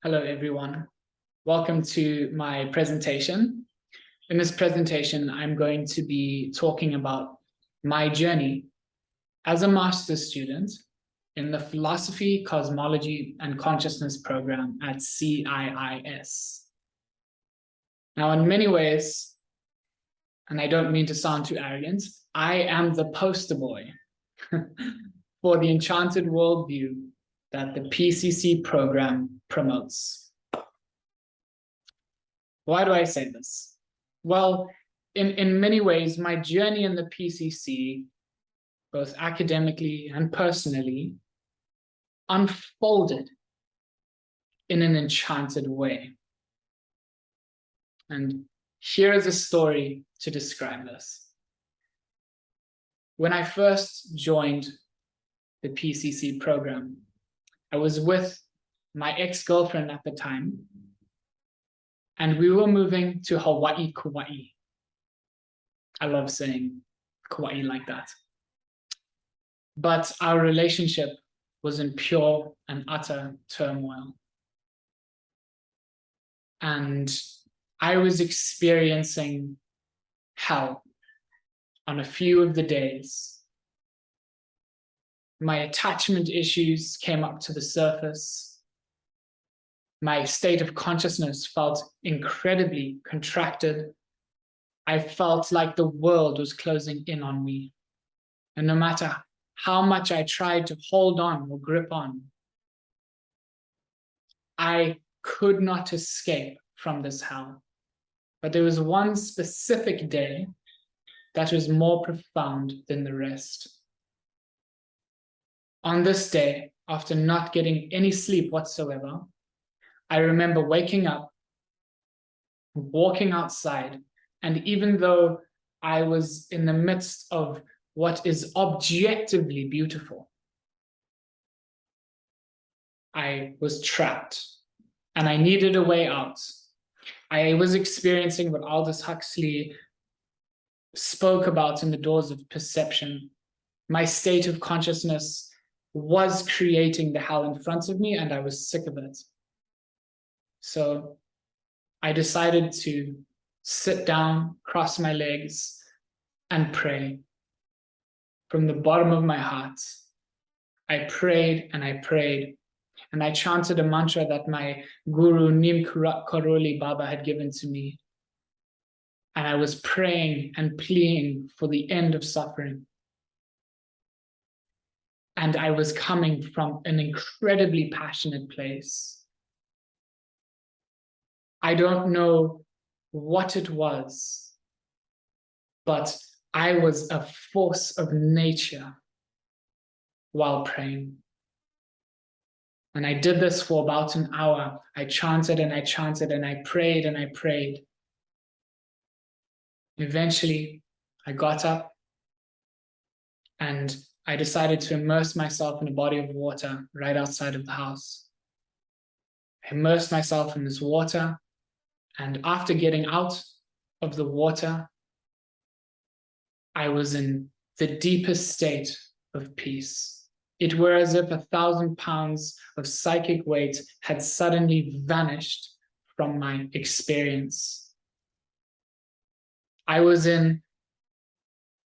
Hello, everyone. Welcome to my presentation. In this presentation, I'm going to be talking about my journey as a master's student in the Philosophy, Cosmology, and Consciousness program at CIIS. Now, in many ways, and I don't mean to sound too arrogant, I am the poster boy for the enchanted worldview that the PCC program promotes. Why do I say this? Well, in many ways, my journey in the PCC, both academically and personally, unfolded in an enchanted way. And here is a story to describe this. When I first joined the PCC program, I was with my ex-girlfriend at the time, and we were moving to Hawaii, Kauai. I love saying Kauai like that. But our relationship was in pure and utter turmoil. And I was experiencing hell on a few of the days. My attachment issues came up to the surface. My state of consciousness felt incredibly contracted. I felt like the world was closing in on me. And no matter how much I tried to hold on or grip on, I could not escape from this hell. But there was one specific day that was more profound than the rest. On this day, after not getting any sleep whatsoever, I remember waking up, walking outside, and even though I was in the midst of what is objectively beautiful, I was trapped and I needed a way out. I was experiencing what Aldous Huxley spoke about in The Doors of Perception. My state of consciousness was creating the hell in front of me, and I was sick of it. So I decided to sit down, cross my legs, and pray. From the bottom of my heart, I prayed and I prayed, and I chanted a mantra that my guru Neem Karoli Baba had given to me. And I was praying and pleading for the end of suffering. And I was coming from an incredibly passionate place. I don't know what it was, but I was a force of nature while praying. And I did this for about an hour. I chanted and I chanted and I prayed and I prayed. Eventually, I got up and I decided to immerse myself in a body of water right outside of the house. I immersed myself in this water, and after getting out of the water, I was in the deepest state of peace. It were as if 1,000 pounds of psychic weight had suddenly vanished from my experience. I was in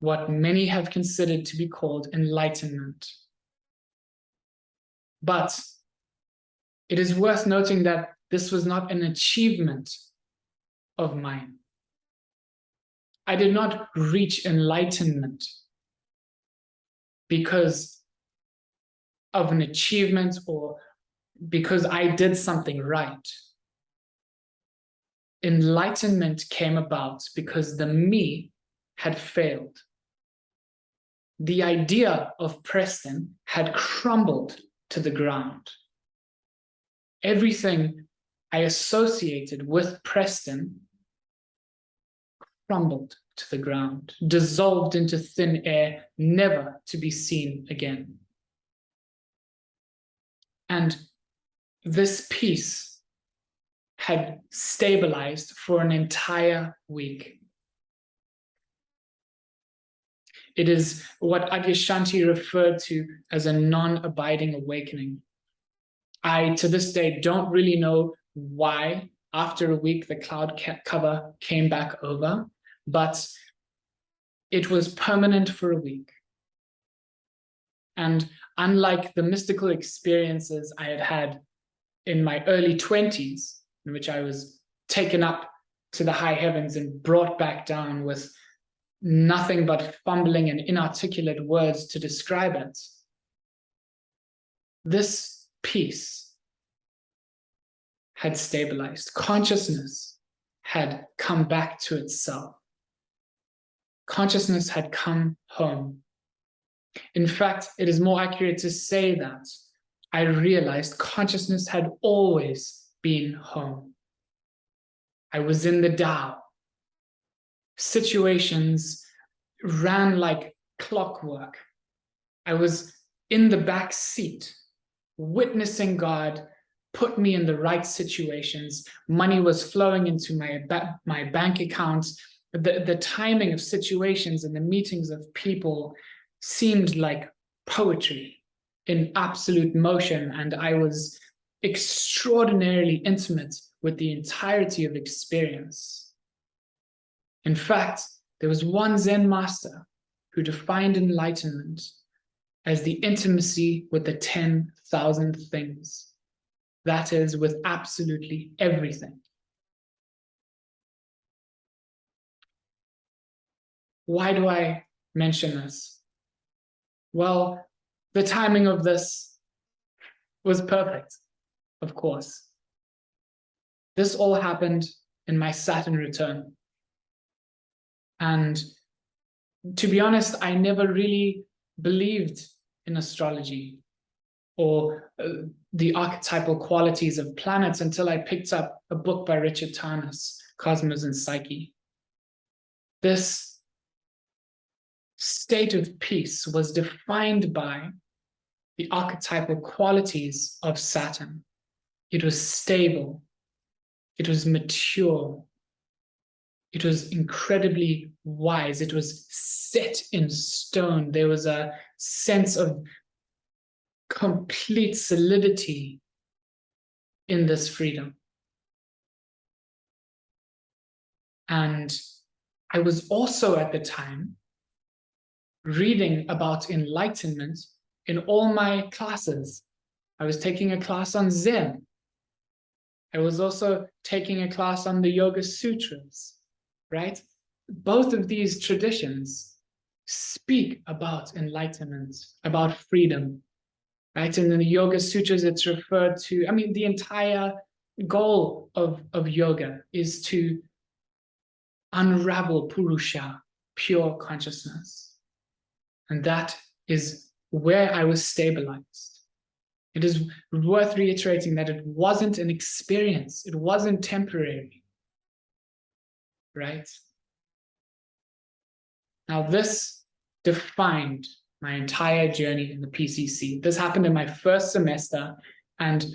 what many have considered to be called enlightenment. But it is worth noting that this was not an achievement of mine. I did not reach enlightenment because of an achievement or because I did something right. Enlightenment came about because the me had failed. The idea of Preston had crumbled to the ground. Everything I associated with Preston crumbled to the ground, dissolved into thin air, never to be seen again. And this peace had stabilized for an entire week. It is what Adyashanti referred to as a non-abiding awakening. I, to this day, don't really know why after a week the cloud cover came back over, but it was permanent for a week. And unlike the mystical experiences I had had in my early 20s, in which I was taken up to the high heavens and brought back down with nothing but fumbling and inarticulate words to describe it, this peace had stabilized. Consciousness had come back to itself. Consciousness had come home. In fact, it is more accurate to say that I realized consciousness had always been home. I was in the Tao. Situations ran like clockwork. I was in the back seat, witnessing God put me in the right situations. Money was flowing into my bank account. The timing of situations and the meetings of people seemed like poetry in absolute motion, and I was extraordinarily intimate with the entirety of experience. In fact, there was one Zen master who defined enlightenment as the intimacy with the 10,000 things. That is, with absolutely everything. Why do I mention this? Well, the timing of this was perfect, of course. This all happened in my Saturn return. And to be honest, I never really believed in astrology or the archetypal qualities of planets until I picked up a book by Richard Tarnas, Cosmology and Psyche. This state of peace was defined by the archetypal qualities of Saturn. It was stable. It was mature. It was incredibly wise. It was set in stone. There was a sense of complete solidity in this freedom. And I was also at the time reading about enlightenment in all my classes. I was taking a class on Zen. I was also taking a class on the Yoga Sutras, right? Both of these traditions speak about enlightenment, about freedom, right? And in the Yoga Sutras, it's referred to, the entire goal of yoga is to unravel Purusha, pure consciousness. And that is where I was stabilized. It is worth reiterating that it wasn't an experience. It wasn't temporary, right? Now, this defined my entire journey in the PCC. This happened in my first semester, and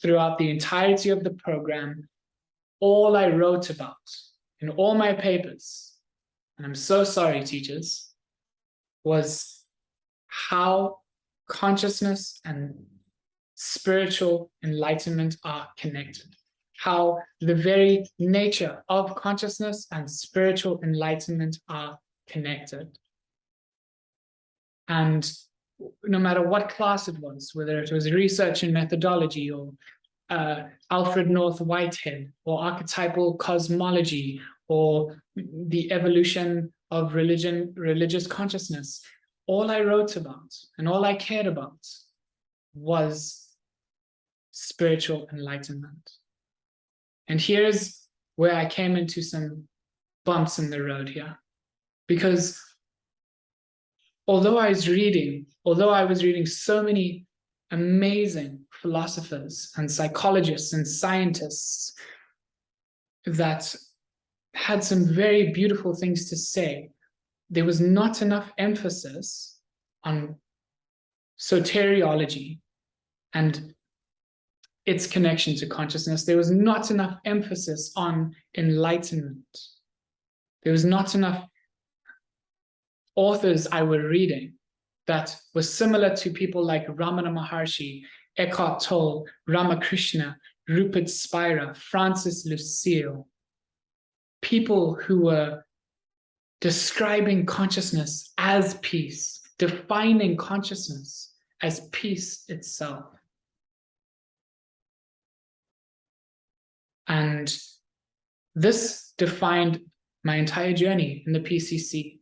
throughout the entirety of the program, all I wrote about in all my papers, and I'm so sorry, teachers, was how consciousness and spiritual enlightenment are connected. How the very nature of consciousness and spiritual enlightenment are connected. And no matter what class it was, whether it was research and methodology or Alfred North Whitehead or archetypal cosmology or the evolution of religious consciousness, all I wrote about and all I cared about was spiritual enlightenment. And here's where I came into some bumps in the road here. Because although I was reading so many amazing philosophers and psychologists and scientists that had some very beautiful things to say, there was not enough emphasis on soteriology and its connection to consciousness. There was not enough emphasis on enlightenment. There was not enough authors I were reading that were similar to people like Ramana Maharshi Eckhart Tolle, Ramakrishna, Rupert Spira, Francis Lucille, people who were describing consciousness as peace, defining consciousness as peace itself. And this defined my entire journey in the PCC.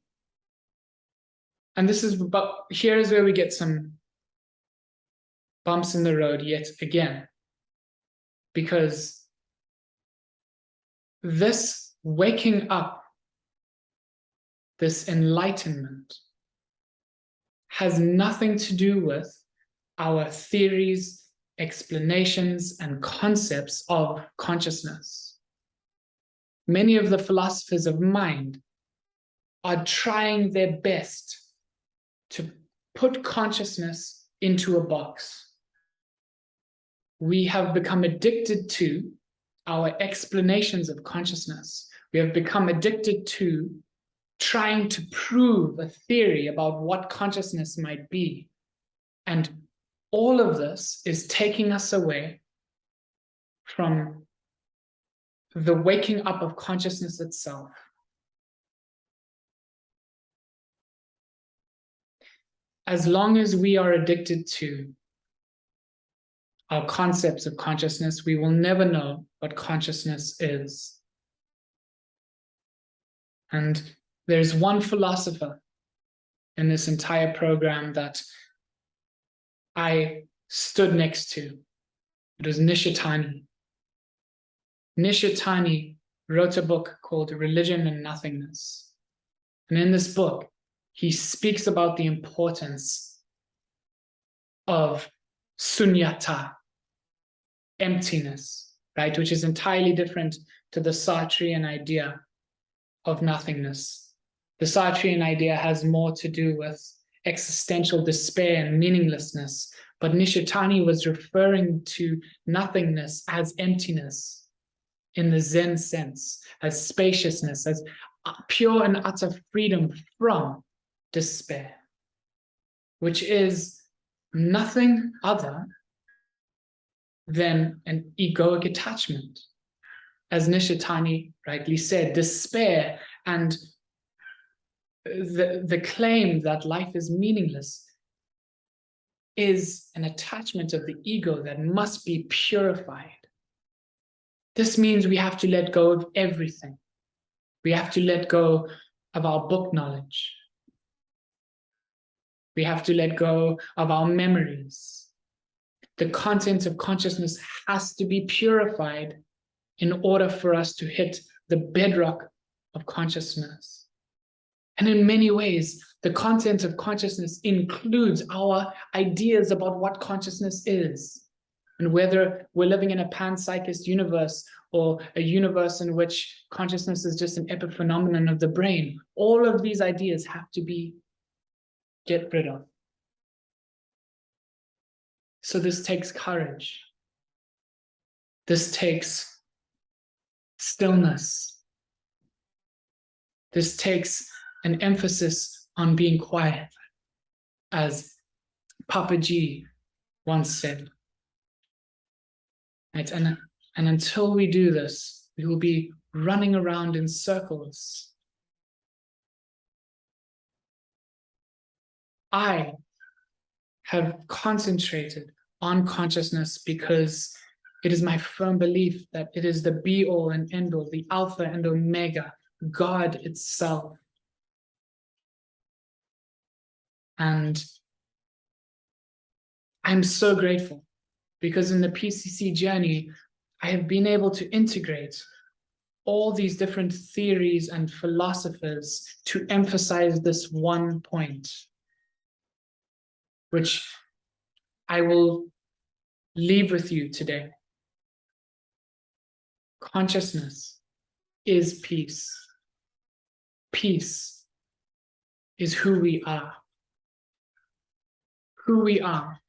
And this is, but here's where we get some bumps in the road yet again, because this waking up, this enlightenment, has nothing to do with our theories, explanations, and concepts of consciousness. Many of the philosophers of mind are trying their best to put consciousness into a box. We have become addicted to our explanations of consciousness. We have become addicted to trying to prove a theory about what consciousness might be. And all of this is taking us away from the waking up of consciousness itself. As long as we are addicted to our concepts of consciousness, we will never know what consciousness is. And there's one philosopher in this entire program that I stood next to. It was Nishitani. Nishitani wrote a book called Religion and Nothingness. And in this book, he speaks about the importance of sunyata, emptiness, right? Which is entirely different to the Sartrean idea of nothingness. The Sartrean idea has more to do with existential despair and meaninglessness, but Nishitani was referring to nothingness as emptiness in the Zen sense, as spaciousness, as pure and utter freedom from despair, which is nothing other than an egoic attachment. As Nishitani rightly said, despair and the claim that life is meaningless is an attachment of the ego that must be purified. This means we have to let go of everything. We have to let go of our book knowledge. We have to let go of our memories. The content of consciousness has to be purified in order for us to hit the bedrock of consciousness. And in many ways, the content of consciousness includes our ideas about what consciousness is, and whether we're living in a panpsychist universe or a universe in which consciousness is just an epiphenomenon of the brain. All of these ideas have to be get rid of. So this takes courage. This takes stillness. This takes an emphasis on being quiet, as Papa G once said. Right? And until we do this, we will be running around in circles. I have concentrated on consciousness because it is my firm belief that it is the be-all and end-all, the alpha and omega, God itself. And I'm so grateful because in the PCC journey, I have been able to integrate all these different theories and philosophers to emphasize this one point, which I will leave with you today. Consciousness is peace. Peace is who we are. Who we are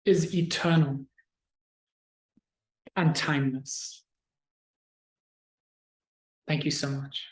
is eternal and timeless. Thank you so much.